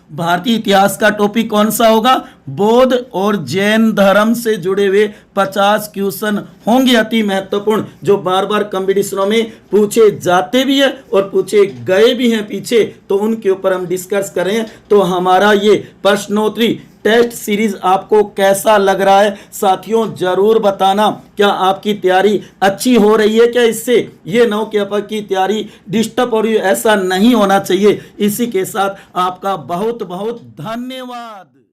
भारतीय इतिहास का टॉपिक कौन सा होगा? बौद्ध और जैन धर्म से जुड़े हुए 50 क्वेश्चन होंगे अति महत्वपूर्ण, जो बार बार कंपटीशनों में पूछे जाते भी है और पूछे गए भी हैं पीछे, तो उनके ऊपर हम डिस्कस करें। तो हमारा ये प्रश्नोत्तरी टेस्ट सीरीज आपको कैसा लग रहा है साथियों, जरूर बताना। क्या आपकी तैयारी अच्छी हो रही है क्या? इससे ये ना हो कि आपकी तैयारी डिस्टर्ब हो रही है, ऐसा नहीं होना चाहिए। इसी के साथ आपका बहुत बहुत धन्यवाद।